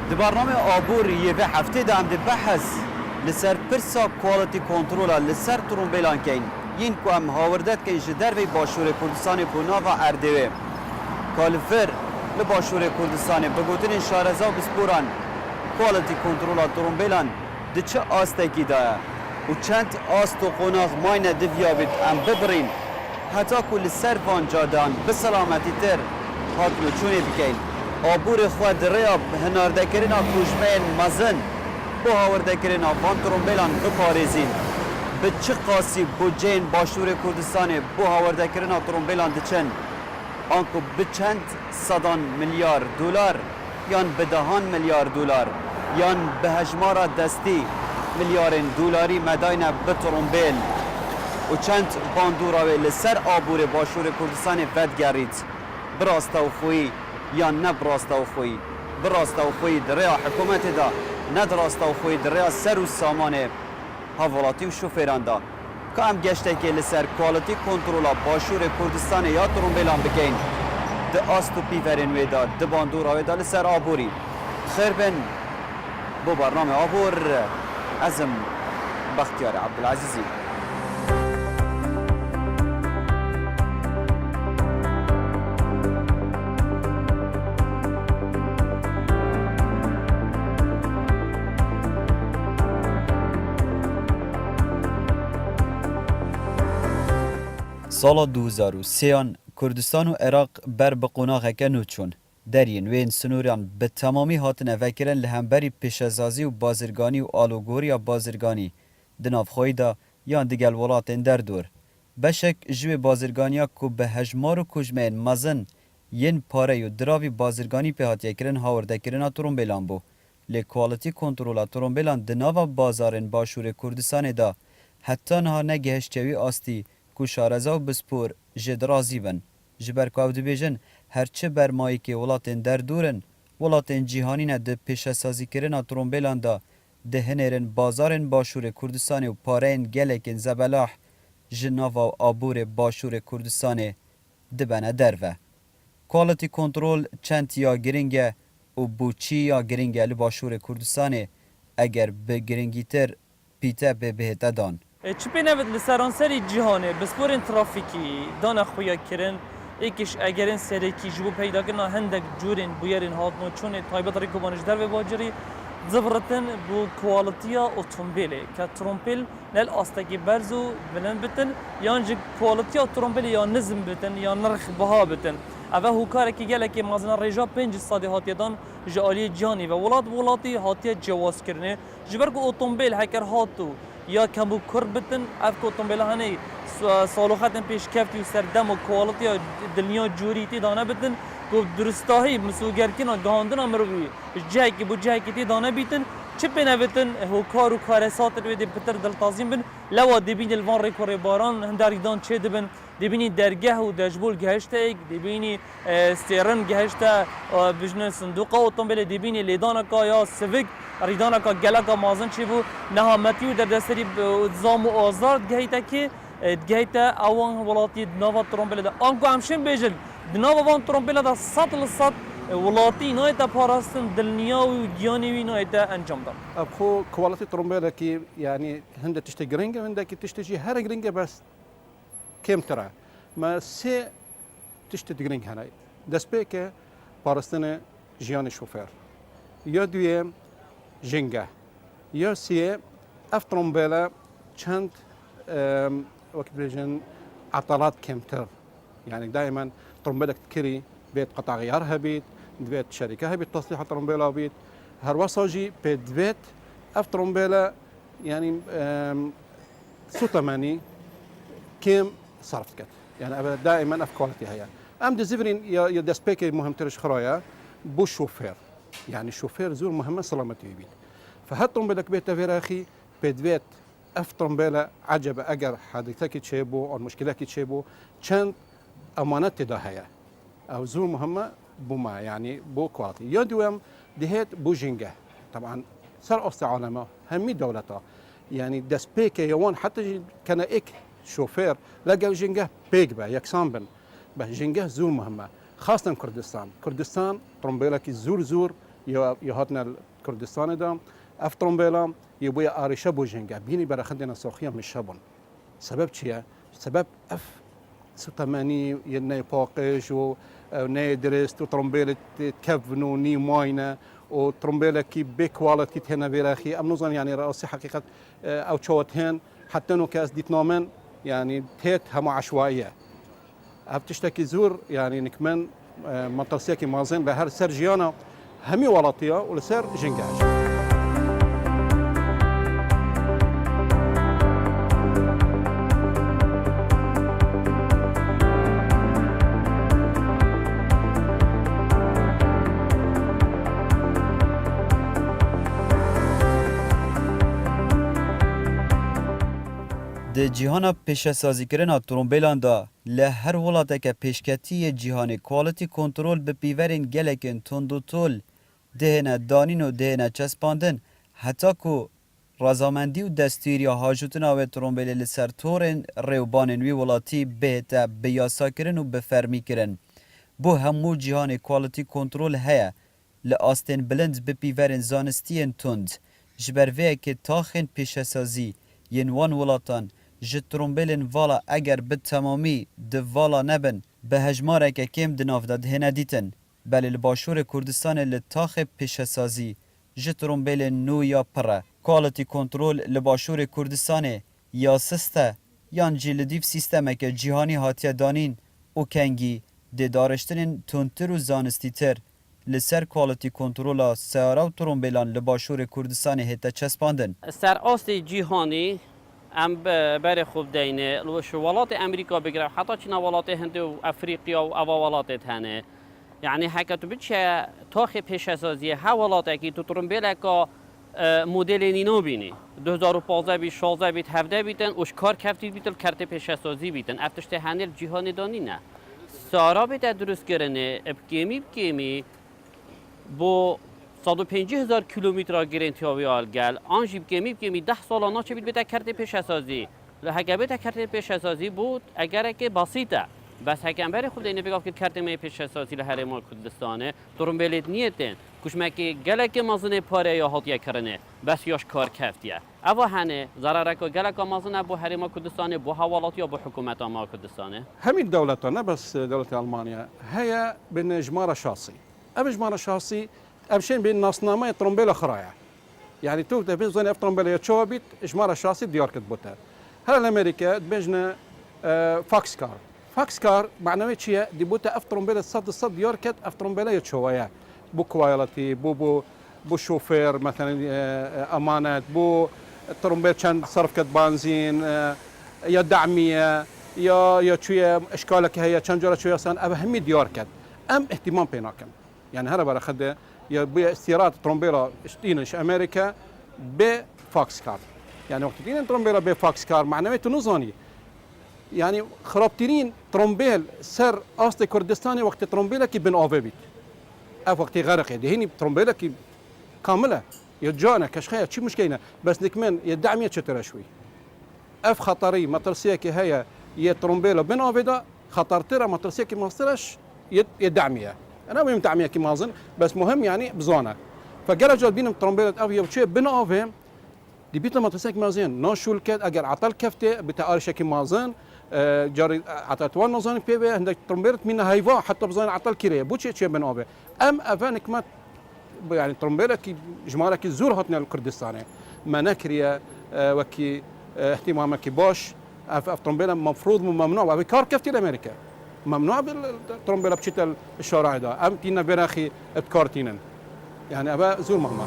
د برنامه آبور یه هفته دام د بحث لسر پرسا کوالتی کنترول لسر ترومبیلان کین این کو هم هاوردت که جدر وی باشور کردستان بونا و اردوه کالفر لباشور کردستان بگوتن شارزا بسپوران کوالتی کنترول ترومبیلان د چه آستکی داره و چند آست و قناغ ماینه دویا بید ام ببرین حتی کل سر وان جادان بسلامتی تر هاتنو چونه بکین آبور خود ریاب هنارده کرنا کوشمین مزن با هاورده کرنا وان ترومبیلان بپارزین به چه قاسی بودجین باشور کردستان با هاورده کرنا ترومبیلان دچن آنکو به چند صدان میلیارد دلار یان به دهان میلیارد دلار یان به هجمار دستی میلیارد دلاری مداین به ترومبیل و چند باندوراوی لسر آبور باشور کردستان ودگرید براستا و خویی یا نه براستا و خویی براستا و خویی دریا حکومت دا نه دراستا و خویی دریا سر و سامان حوالاتی و شوفیران دا که هم گشته که لسر کوالتی کنترولا باشور کردستان یا ترومبیلان بکین ده آست و پیفرین ویدا ده باندوراوی دا لسر آبوری خیر بن بو برنامه آبور ازم بختیار عبدالعزیزی سال 2003 کردستان و عراق بر به قناغک نوچون درین وین سنوریان به تمامی هاتن وکرن لهمبری پیشازازی و بازرگانی و آلوگوری بازرگانی دنافخوی دا یان دیگل ولاتن در دور بشک جوی بازرگانیا کو به هجمار و کجمین مزن ین پاره و دراوی بازرگانی په هات یکرن هاورده کرنا ترومبیلان بو لی کوالتی کنترولا ترومبیلان دناوا بازارن باشور کردستان دا حتی نه نگهشتوی آستی کو شارزا و بسپور جدرازی بن جبر کاو دبیجن هرچه برمایی که ولاتن در دورن ولاتن جیهانی نه ده پیش سازی کرنا ترومبیلان دا ده هنرن بازارن باشور کردستان و پارین گلکن زبلاح جناوا و آبور باشور کردستان دبنه دروه کوالتی کنترول چند یا گرینگه و بوچی یا گرینگه لباشور کردستان اگر به گرینگی تر پیته به بهته دان چپی نوید لسرانسری جهانه بسپورین ترافیکی دانا خویا کرن ایکش اگرین سرکی جبو پیدا کرنا هندک جورین بویرین هاتنو چون تایبت ریکو بانش در و باجری زبرتن بو کوالتیا اتومبیله که ترومبیل نل آستگی برزو بلند بتن یان جی کوالتیا اتومبیل یا نظم بتن یا نرخ بها بتن اوه هوکاره که گله که مازن ریجا 5 سادی هاتیه دان جالی جانی و ولاتی هاتیه جواز کرنه جبر کو اتومبیل هکر هاتو یا کمو کربتن اف کو اتومبیل هنی سالوختن پیش کفتی و سردم و کوالتی دنیا جوری تی دانه بتن کو درستاهی مسوگر کنا گاندن امروی جای کی بو جای کی تی دانه بیتن چپ نوتن هوکار و کارسات رو دی پتر دل تازیم بن لوا دبین الوان ریکور باران هنداریدان چه دبن دبینی درگه و دجبول گهشته ایک دبینی استیرن گهشته بجن صندوق اتومبیل دبینی لیدانا کا یا سویک ریدانا کا گلکا مازن چی بو نهامتی و در دستری زام و آزار گهیتا که گهیتا اوان ولاتی نوا ترومبیل دا آنکو همشن بیجل نوا وان ترومبیل دا 100% ولاتی نایتا پاراستن دلنیا و گیانی نایتا انجام داد. ابخو کوالتی ترومبیل کی یعنی هنده تشت گرینگه هنده کی تشتجی هر گرینگه بس کم ترى ما سه تشت گرینگ هنای دست به که پاراستن جیان شوفر یا دویم جنگه یا سه اف ترومبیل چند وقت بيجن عطلات كمتر يعني دائما ترومبيلك تكري بيت قطع غيارها بيت بيت شركة بيت تصليح ترومبيلا بيت هروساجي بيت اف ترومبيلا يعني سوتماني كم صرفت كت يعني دائما اف كواليتي هي ام دزيفرين يا دسبيكي مهم ترش خرايا بو شوفير يعني الشوفير زور مهمه سلامته بيت فهات ترومبيلك بيت فيراخي بيت اف ترومبيلا عجب اجر حادثك تشيبو او مشكلك تشيبو كان امانات دهيا او زور مهمه بوما يعني بو كواليتي يدوم دهيت بوجينجا طبعا صار اوست عالمه همي دولته يعني دسبيك يوان حتى كان اك شوفير لقى جينجا بيك با يكسان بن جينجا زور مهمه خاصه كردستان ترومبيلا كي زور یا هاتنا کردستان دا اف ترومبیلا یبوی آرشه بو جنگه بینی برای خدنا ساخیا مشابون سبب چیه؟ سبب اف ستمانی ینه پاقش و نه درست و ترومبیل تكفن و ني ماينه و ترومبيلا كي بكواليتي تهنا بيراخي ام نظن يعني راسي حقيقه او تشوتهن حتى نو كاس ديت نومن يعني تيت هم عشوائيه بتشتكي زور يعني نكمن منطقه مازن بهر سرجيانا همي ولطيه ولسر جنجاج د جهان پیشسازی کردن ترومبیلان دا له هر ولات که پیشکتی جهان کوالیتی کنترل به پیورین گلکن تندو تول دهنه دانین و دهنه چسپاندن حتی که رضامندی و دستوری حاجتنا و ترومبیل لسر تورن ریوبانن وی ولاتی بهتا بیاسا کرن و بفرمی کرن بو همو جهان کوالیتی کنترل هیا لآستین بلند به پیورین زانستین تند جبروه که تاخن پیشسازی ین وان ولاتان جه ترومبیلن والا اگر به تمامی ده والا نبن به هجماره که کم دناف داد هنه دیتن بلی لباشور کردستان لطاخ پیشسازی جه ترومبیلن نو یا پره کوالیتی کنترول لباشور کردستان یا سسته یان جی لدیف سیستمه که جهانی هاتیه دانین او کنگی ده دارشتنین تونتر و زانستی تر لسر کوالیتی کنترول سیاره و ترومبیلان لباشور کردستان هیتا چسپاندن سر آست جهانی ام بر خوب دینه لوش ولات امریکا بگیره حتی چینا ولات هند و افریقیا و اوا ولات هنه یعنی حکت بچه تاخ پیشسازی ها ولات کی تو ترومبیل کا مدل نینو بینی 2015 بی 16 بیت 17 بیتن اوش کار کفتی بیتل کرت پیشسازی بیتن افتشته هنل جهانی دانی نه سارا بیت درست کرنه بکیمی بو 150,000 کیلومتر گرنتی آویال گل آنجیب کمی 10 سال ناچه بیت بیت کرده پیشسازی لحکه بیت کرده پیشسازی بود اگر که بسیطه بس حکم بر خود اینه بگفت که کرده می پیشسازی لحره ما کردستانه ترومبیلت نیتن کشمکی گلک مازن پاره یا هاتیه کرنه بس یاش کار کفتیه اوا هنه ضرره که گلک مازن بو حریم کردستانه بو حوالات یا بو حکومت ما کردستانه همین دولت نه بس دولت المانیا هي بين اجمار شخصي اجمار شخصي ابشين بين نصنامه ترومبيلا خرايا يعني تو تبين زون اف ترومبيلا تشوبيت اجمار شخصي ديار كتبوتها هلا امريكا بيجنا فاكس كار معنوي شيء دي بوتا اف ترومبيلا صد ديار كت اف ترومبيلا يتشويا بو كواليتي بو شوفير مثلا امانات بو ترومبيل كان صرف كت بنزين يا دعميه يا شويه اشكالك هي كان جرى شويه سن اهم ديار كت ام اهتمام بيناكم يعني هلا برا خده يا باستيراد ترومبيلا اشتينش امريكا بفاكس كار يعني وقت دين ترومبيلا بفاكس كار معنوي تنظاني يعني خرابترين ترومبيل سر اصل كردستاني وقت ترومبيلا كي بن اوفيبيت اف وقت غرق دي هني ترومبيلا كي كامله يجانا كشخيه شي مشكله بس نكمن يدعم يتشتر شوي اف خطري مطرسيه كي هي ترومبيلا بن اوفيدا خطرتره مطرسيه كي ماسترش يدعميه انا مهم تعميه كي مازن بس مهم يعني بزونه فجرجل بينهم ترومبيلا او يوشي بن اوفي دي بيت مطرسيه كي مازن ناشول كد اگر عطل كفته بتعارش كي مازن جاري عطاتوان نظام بي عندك ترومبيلت من هيفا حتى بزين عطل كيري بوتشي تشي بن اوفي ام افانك ما يعني ترومبيلا كي جمارة كي زور هاتنا الكردستاني مناكريا وكي اهتمامك كي باش اف ترومبيلا مفروض ممنوع وفي كار كفتي الامريكا ممنوع بالترومبيلا بشيت الشارع ده ام تينا براخي ابكارتينن يعني ابا زور مهما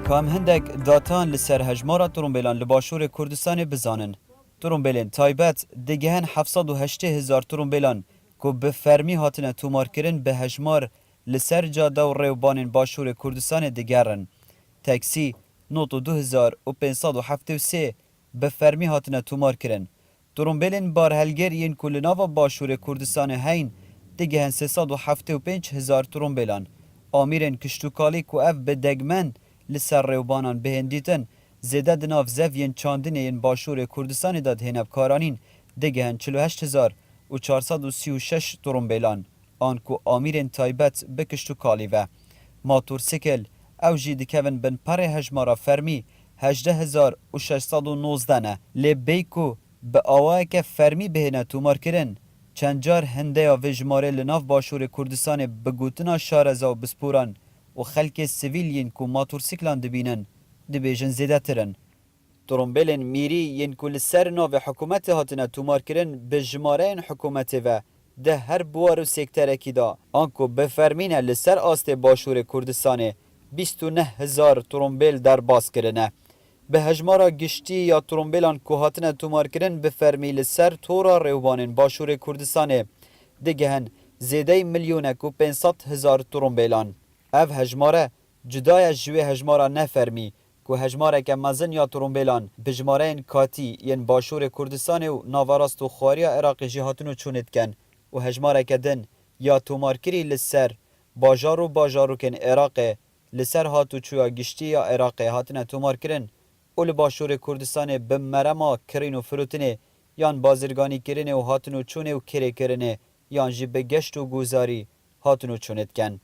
کام هندک داتان لسر هجمارا ترومبیلان لباشور کردستان بزانن ترومبیلین تایبت دگهن 780,000 ترومبیلان که به فرمی هاتنه تومار کرن به هجمار لسر جاده و ریوبانین باشور کردستان دگرن تاکسی نوت 2573 به فرمی هاتنه تومار کرن ترومبیلین بارهلگرین کل ناو باشور کردستان هین دگهن 375,000 ترومبیلان آمیرین کشتوکالی کو اف به دگمن لسر ریوبانان بهندیتن زیده دناف زوین چاندنه این باشور کردستان داد هنب کارانین دگهن 48,436 ترومبیلان آنکو آمیرین تایبت به کشتوکالی و ماتور سکل او جی دکون بن پره هجمارا فرمی 18,619 نه لی بیکو به آوائه که فرمی بهنه تومار کرن چند جار هنده یا وجماره لناف باشور کردستان بگوتنا شارزا و بسپوران و خلک سویلین کو ماتورسیکلان دبینن دبیجن زیده ترن. ترومبیلن میری ین کل سر ناو حکومت هاتنه تومار کرن به جماره این حکومت و ده هر بوار و سکترکی دا آنکو بفرمینه لسر آست باشور کردستان 29,000 ترومبیل در باز کرنه. به هجمارا گشتی یا ترومبیلان که هاتنه تومار کرن به فرمیل سر تورا ریوبانین باشور کردستانه دگهن زیده 1,500,000 ترومبیلان. او هجماره جدای جوی هجمارا نفرمی که هجماره که مزن یا ترومبیلان به جماره این کاتی ین باشور کردستانه و ناوراست و خواریا عراقی جی هاتنو چونید کن و هجماره که دن یا تومار کری لسر باجارو کن عراقی لسر هاتو چویا گشتی یا عراقی هاتنه تومار کرن اول باشور کردستان به مرما کرین و فروتنه یان بازرگانی کرنه و هاتنو چونه و کره کرنه یان جی به گشت و گوزاری هاتنو چونید کن.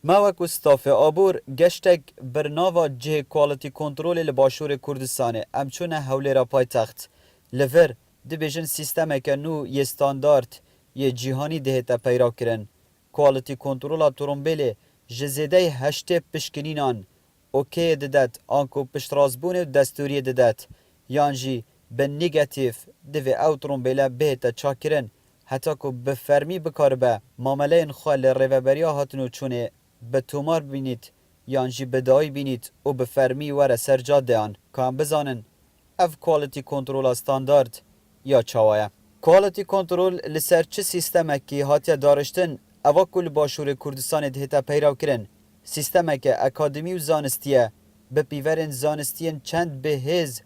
موک استاف آبور گشتک برناوا جه کوالیتی کنترول لباشور کردستان امچونه حوله را پای تخت لور دبیجن سیستم که نو یه ستاندارد یه جیهانی دهتا پیرا کرن کوالیتی کنترول ترومبیل جزیده 8 پشکنینان اوکی ددت آنکو پشترازبون دستوری ددت یانجی به نگاتیف دوی او ترومبیل بهتا چاکرن حتی که به فرمی بکاربه معامله این خواه ریوبریا هاتنو چونه به تومار بینید یانجی به دایی بینید و به فرمی وره سرجاد دیان که هم بزانن اف کوالیتی کنترول استاندارد یا چاوایه. کوالیتی کنترول لسر چه سیستمه که هاتیا دارشتن اوا کل باشور کردستان دهتا پیراو کرن سیستمه که اکادمی و زانستیه به پیورن زانستین چند به هز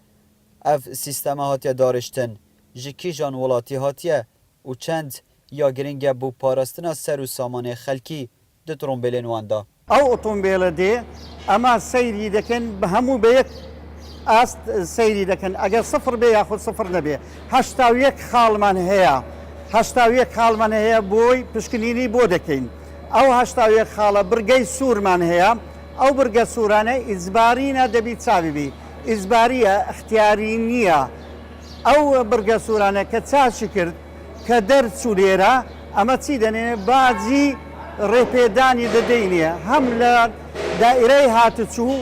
اف سیستمه هاتیا دارشتن جکی جان ولاتی هاتیه و چند یا گرنگه بو پاراستنا سر و سامان خلکی ده ترومبیلین واندا. او اتومبیل دی اما سیری دکن به همو بیک است سیری دکن اگر صفر بی یا خود صفر نبی 81 خالمان هیا 81 خالمان هیا بوی پشکنینی بو دکین او 81 خاله برگی سورمان هیا او برگی سورانه اجبارینا دبی تساوی بی اجباریه اختیاری نیه او برگی سورانه که تساشی کرد که در سوریرا اما چی دنه بعضی ڕێپێدانی دەدەینێ هەم لە دائیرەی هاتوچوو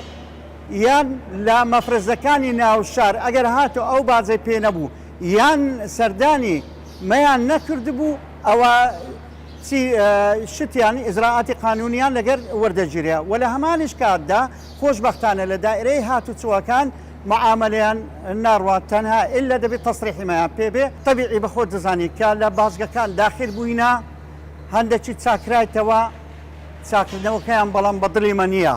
یان لە مەفرەزەکانی ناوشار ئەگەر هاتو ئەو بازەی پێ نەبوو یان سەردانی مەیان نەکردبوو ئەوە شتیان ئیزراعاتی قانونیان لەگەر وەردەگیرێ و لە هەمانش کاتدا خۆشبەختانە لە دائیرەی هاتوچووەکان معاملەیان ناڕوات تەنها ئللا دەبێت تەسریحیمەیان پێ بێ طەبیعی بەخۆت دەزانی کە لە بازگەکان داخل بووینە هەندێکی چاکرایتەوە چاکردنەوەکەیان بەڵام بەدڵی ئێمە نییە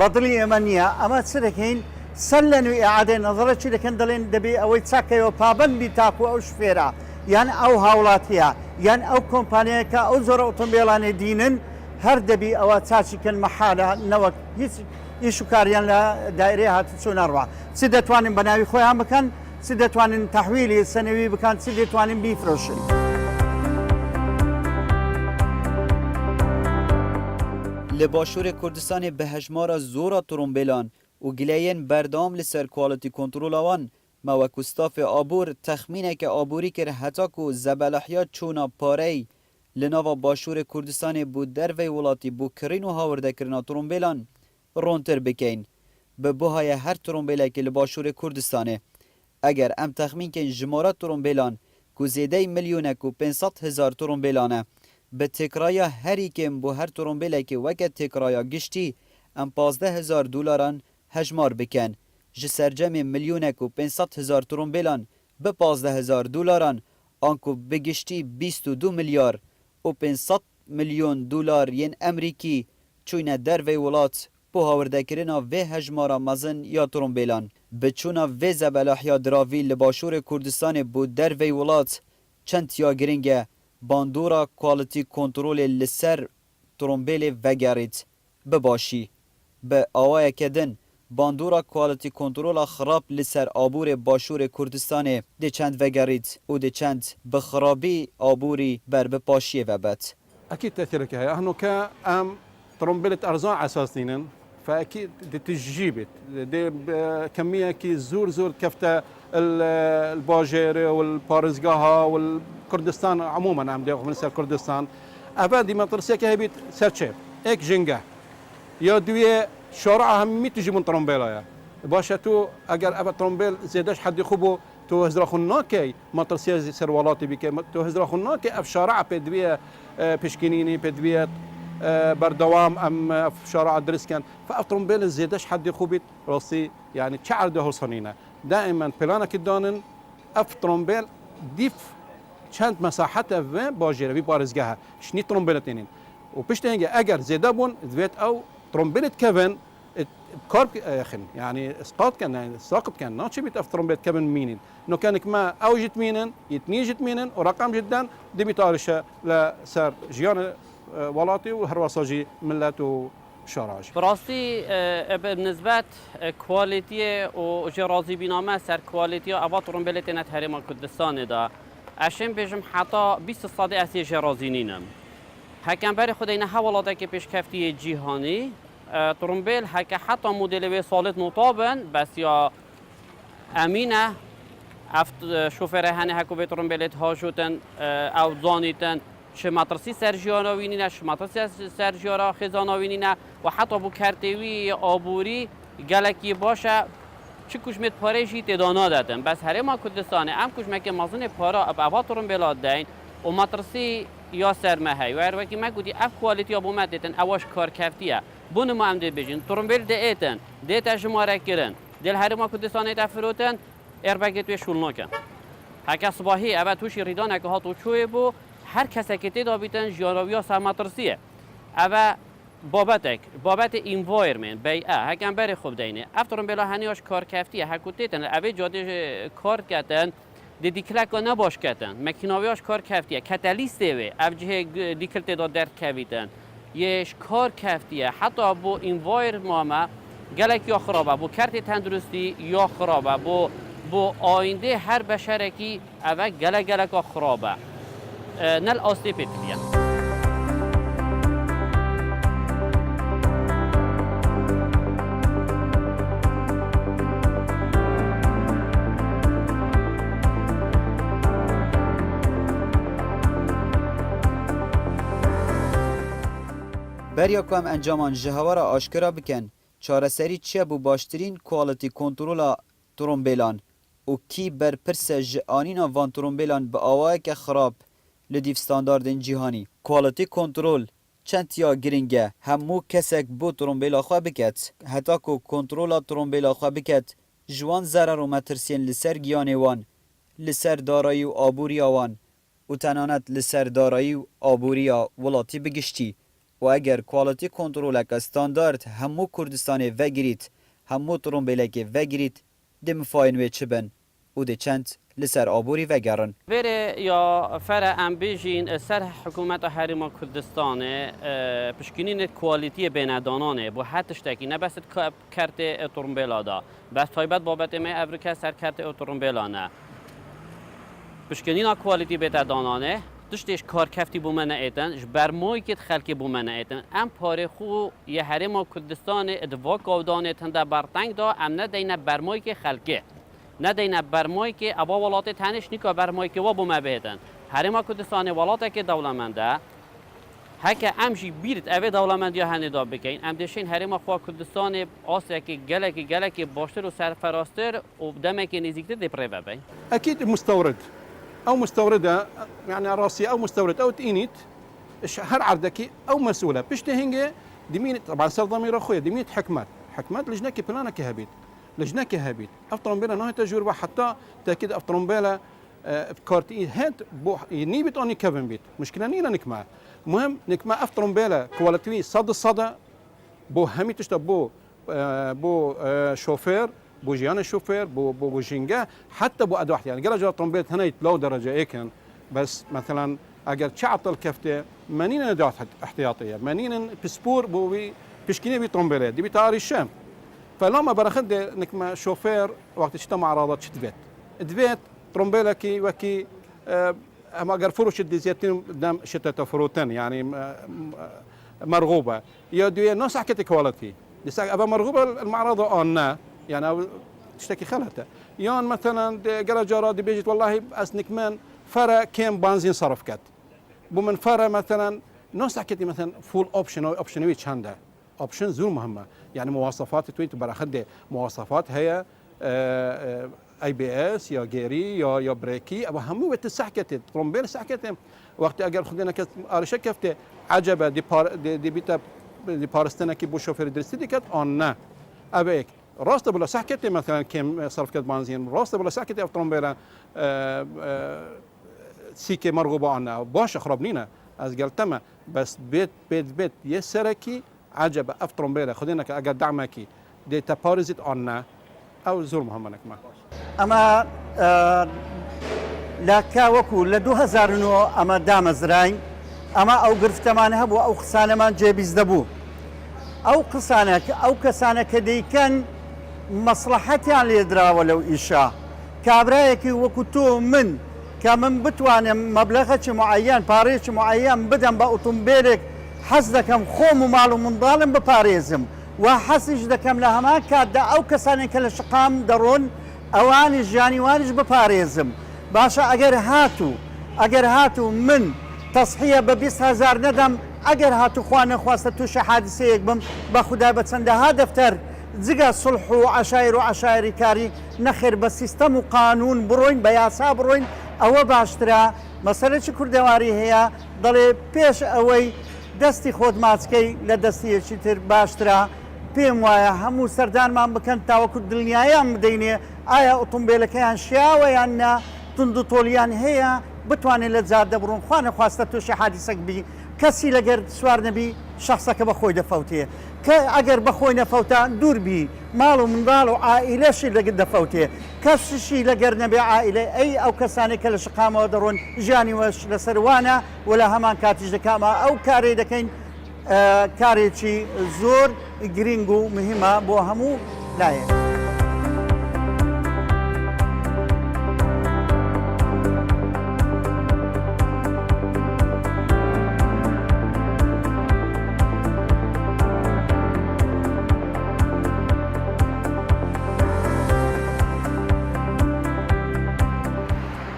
بەدڵی ئێمە نییە ئەمە چ دەکەین سەر لە نوێی ئاعادەی نەزەرەکی دەکەن دەڵێن دەبێ ئەوەی چاکەوە پابەندی تاکو ئەو شفێرە یان ئەو هاوڵاتیە یان ئەو کۆمپانیەکە ئەو زۆرە ئۆتۆمبیلانێ دینن هەر دەبی ئەوە چاچیکەن مەحالە نەوەک هیچ ئیش و کاریان لە دایرەی هاتوچۆ نەڕوا چ دەتوانن بە ناوی خۆیان بکەن چ دەتوانن تەحویلی سەنەوی بکەن چ دەتوانن بیفرۆشن. لباشور کردستان به هجمارا زورا ترومبیلان و گلیین بردام لسر کوالیتی کنترول آوان موک استاف آبور تخمینه که آبوری که حتی که زبلحیات چونا پاره لناوا باشور کردستان بود در وی ولاتی بو کرین و هاورده کرنا ترومبیلان رونتر بکین به بوهای هر ترومبیله که لباشور کردستانه اگر ام تخمین که جمارات ترومبیلان که زیده 1,500,000 ترومبیلانه به تکرایا هری کم بو هر ترومبیله که وقت تکرایا گشتی ام 15,000 دلاران هجمار بکن جسرجم 1,500,000 ترومبیلان به 15,000 دلاران آنکو بگشتی 22 میلیارد و 500 میلیون دلار ین امریکی چوینه در وی ولات بو هاورده کرنا و هجمارا مزن یا ترومبیلان بچونا و زبلاحیا دراوی لباشور کردستان بو در وی ولات چند یا گرنگه باندورا کوالیتی کنترول لسر ترومبیل وگرید بباشی. به آوای کدن باندورا کوالتی کنترول خراب لسر آبور باشور کردستان ده چند وگرید و ده چند بخرابی آبوری بر بپاشی و بد. اكيد تاثيرك هي انه كام طرمبله ارزان اساسيا فاكيد دي تجيبت دي كميه كي زور كفته الباجيري والبارزقاها والكردستان عموما عم ديقوا من كردستان ابادي ما ترسيك هي بيت سيرشيب اك جنجا يا دويه شارع هم تجي من طرمبيلا باشا تو اگر ابا طرمبيل زيدش حد يخبو تو هزرا خناكي ما ترسي سروالاتي بك تو هزرا خناكي اف شارع بدويه بشكينيني بدويه بردوام ام اف شارع درسكن فاف طرمبيل زيدش حد يخبت راسي يعني تشعر ده صنينه دائما بلانك الدانن اف طرمبيل ديف چند مساحته و باجره بي بارزگاه شني طرمبيلتين وبشتنجي اگر زيده بون دويت او طرمبيلت كفن كارب اخن يعني اسقاط كان يعني ساقط كان ناتشي بيت اف طرمبيلت كفن مينين انه كانك ما اوجت مينن يتنيجت مينن ورقم جدا دي بيتارشه لسر جيان ولاتي وهروساجي ملت شاراج براستی بالنسبه کوالیتی و جرازی بینامه سر کوالیتی ابا طرمبیلت نت هرما کردستان دا اشم بجم حتی 20 صد اسی جرازی نینم هکم بر خود این حوالاته که پیشکفتی جهانی طرمبیل هک حتی مدل و سالت نطابن بس یا امینه افت شوفر هنه هکو به طرمبیلت ها شدن او زانیتن چه مدرسه سرجیانا وینینه چه مدرسه سرجیانا خزانا وینینه و حتی بو کرتوی آبوری گلکی باشه چه کشمت پارهشی تدانا دادن بس هر ما کردستانه ام کشمت که مازن پارا اب اواترون بلاد دین و مدرسه یا سرمهی و هر وقتی ما گودی اف کوالیتی ابو مدتن اواش کار کفتیه بون ما هم دی بجین ترمبیل دیتن دیت جماره کردن دل هر ما کردستانه تفروتن اربگت و شول نکن هک صباحی اب توش ریدان که هاتو چوی بو هر کسی که تدا بیتن جارویا سرماترسیه اما بابت انوایرمنت بیعه هکم بری خوب دینه افترون بلا هنیاش کار کفتیه هکوتیتن اوی جاده کار کردن دیکلک نباش کردن مکیناویاش کار کفتیه کتالیسته وی اوجه دیکل تدا در کویتن یش کار کفتیه حتی با انوایرمنت گلک یا خرابه با کرت تندرستی یا خرابه با آینده هر بشرکی اوه گلک خرابه نل آستی پیتلیه بریا که هم انجامان جهوارا آشکرا بکن چارەسەری چییە بۆ باشترین کواڵەتی کۆنتڕۆلا ترۆمبیلان و کی بەرپرسە ji anîna van torombêlan bi awayeke xirab li dîv standardên cîhanî. Quality control çend ya giring e hemû kesek bo torombêla xwe biket, heta ku kontrola torombêla xwe biket ji wan zerer û metirsiyên li ser giyanê wan, li ser darayî û abûriya wan û tenanet li ser darayî û abûriya welatî bigiştî. و اگر کوالیتی کنترولک استاندارد همو کردستان وگیرید همو ترومبیلک وگیرید دم فاین و چبن و ده چند لسر آبوری وگرن بره یا فر ام بیجین سر حکومت هریما کردستان پشکنین کوالیتی بینادانانه با حتش تکی نه بس کرت ترومبیلا دا بس تایبت بابت می افریقا سر کرت ترومبیلانه پشکنین کوالیتی بینادانانه دشتش کار کفتی بو من ایتن برمایی که خلکی بو من ایتن ام پاره خو یه هرما کردستان ادوا کودان تنده برتنگ دا ام نه دینه برمایی که خلکی نه دینه برمایی که ابا ولات تنش نیکا برمایی که و بو ما بهتن هرما کردستان ولات که دولمنده هک امشی بیرت اوه دولمندی هنی دا بکین ام دشین هرما خو کردستان آسیا که گلکی باشتر و سرفراستر و دمک نزدیکتر دپریو بین اكيد مستورد او مستورده يعني راسيه او مستورد او تئينيت هر عردكي او مسؤوله بيشتهنجي دمين طبعا صار ضمير اخويا دمين حكمات لجناكي بلانا كهبيت لجناكي هبيت افترون بلا نهايه تجربه حتى تاكيد افترون بلا بكارتي هات بو نيبت اني كفن بيت مشكله نينا نكما مهم نكما افترون بلا كواليتي صدى بو همي تشتبو بو شوفير بو جيان الشوفير بو جينجا حتى بو ادوات يعني قال جرى طرمبيت هنا لو درجه ايكن بس مثلا اگر تعطل كفته منين ادوات احتياطيه منين بسبور بو بيشكيني بي طومبيلة دي بتعاري الشام فلما برخد نكما شوفير وقت اجتمع عراضات شتفيت دفيت طومبيلة كي وكي اما اگر فروش ديزيتين دم شتة فروتن يعني مرغوبة يا دوية ناس حكت كواليتي ابا مرغوبة المعرضة انا يعني أو تشتكي خلته يان مثلا قال جارا دي بيجت والله اسنك من فرا كم بنزين صرف كت بمن فرا مثلا ناس حكيتي مثلا فول اوبشن او اوبشن ويتش هندا اوبشن زور مهمه يعني مواصفات تويت برخد مواصفات هي اي بي اس يا جيري يا بريكي ابو همو بتسحكت ترومبيل سحكت وقت اگر خدنا كت ارشه كفته عجبه دي بيتا دي بارستنا كي بو شوفير درستي كت اون ابيك راست بلا سحكت مثلا كم صرف كت بنزين راست بلا سحكت ترومبيل سيكي مرغوبه عنا باش خربنينا از قلتما بس بيت يسركي عجب اف ترومبيله خدينا اگر دعمكي دي تبارزت عنا او زور مهمنك ما اما لا كاوكو ل 2009 اما دامزراين اما او قرفتمان هبو او خسانمان جيبيز دبو او قسانك او كسانك دي كان مصلحتي على يدرا ولو إشاء كابرايك وكتو من كمن بتوان مبلغك معين باريش معين بدن بأوتومبيلك حسدكم خوم ومالو من ظالم بباريزم وحسج دكم لها ما كاد او كساني كل شقام درون اواني جاني وانج بباريزم باشا اگر هاتو من تصحية ب20,000 ندم اگر هاتو خوانه خواسته توش حادثه یک بم بخدا بتسنده هدفتر زيغا صلح وعشائر كاري نخير بسيستم وقانون بروين بياسا بروين او باشترا مسألة كردواري هي ضل بيش اوي دستي خود ماسكي لدستي شتر باشترا بيم وايا همو سردان ما بكن تاوكو دنيايا مدينه ايا اوتومبيلكيان شاوه يعني تندو طوليان هي بتواني لزاد دبرون خوانه خواسته توش حادثك بي كسي لقر سوار نبي شخصك بخوي دفوتيه اگر بخوي نفوتا دور بي مالو من ضالو عائله شي لقد دفوتيه كسشي لقر نبي عائله اي او كساني كل شقامه ودرون جاني وش لسروانه ولا همان كاتج دكاما او كاري دكين كاري شي زور جرينجو مهمه بو همو لايه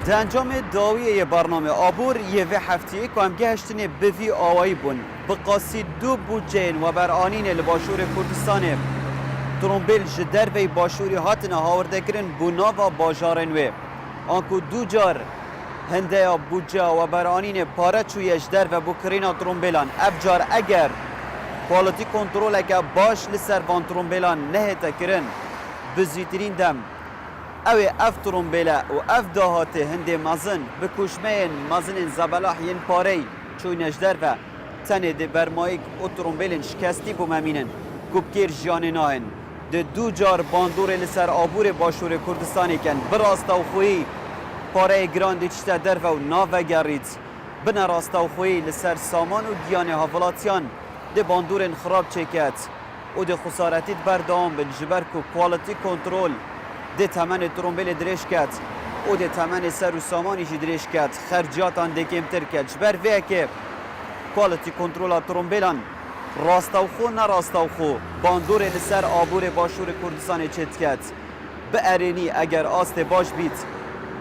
در انجام داویه برنامه آبور یه و هفته‌ای که هم گهشتنه بوی آوایی بون بقاسی 2 بودجین و بر آنین لباشور کردستان ترومبیل جدر و باشوری هاتنه هاورده کرن بونا و باجارن و آنکو 2 جار هنده بودجه و بر آنین پاره چویش در و بکرینا ترومبیلان افجار اگر کوالیتی کنترول اگر باش لسر وان ترومبیلان نهتا کرن بزیترین دم اوی اف ترومبیله و اف دهاته هنده مزن بکشمه مزن زبلاح ین پاری چوینش در و تنه ده برمایک او ترومبیلن شکستی بوممینن گبگیر جیان ناهن ده 2 جار باندور لسر آبور باشور کردستانی کن براستا و خویی پاره گراندی چشته در و ناوه گرید بنا راستا و خویی لسر سامان و گیان حفلاتیان ده باندورن خراب چکت و ده خسارتید بردام بن جبر که کوالیتی کنترول ده تمن ترومبیل درش کت و ده تمن سر و سامانیش درش کت خرجاتان ده کمتر کت جبر وی که کوالیتی کنترول ترومبیلان راستاوخو نراستاوخو باندور لسر آبور باشور کردستان چت کت به ارینی اگر آست باش بیت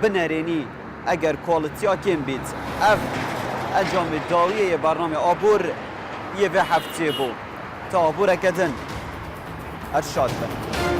به نرینی اگر کوالیتی ها کم بیت اف انجام داویه برنامه آبور یه و هفته بو تا آبور کدن ارشاد بن